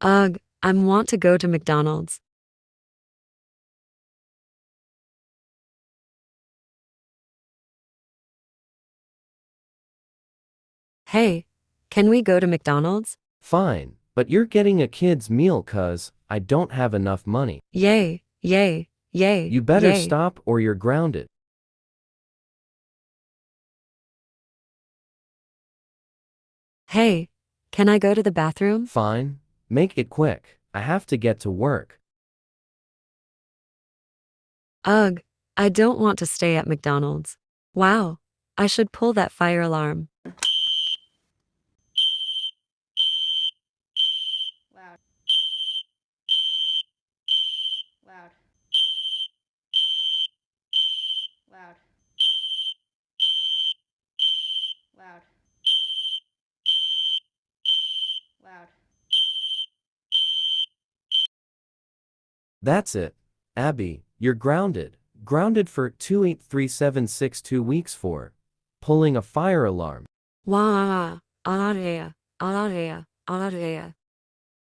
Ugh, I want to go to McDonald's. Hey, can we go to McDonald's? Fine, but you're getting a kid's meal 'cause I don't have enough money. Yay, yay, yay, You better yay. stop or you're grounded. Hey, can I go to the bathroom? Fine, make it quick. I have to get to work. Ugh, I don't want to stay at McDonald's. Wow, I should pull that fire alarm. Loud, loud, loud, loud, loud. That's it. Abby, you're grounded. Grounded for 283762 weeks for pulling a fire alarm. Wah, alarea, alarea, alarea.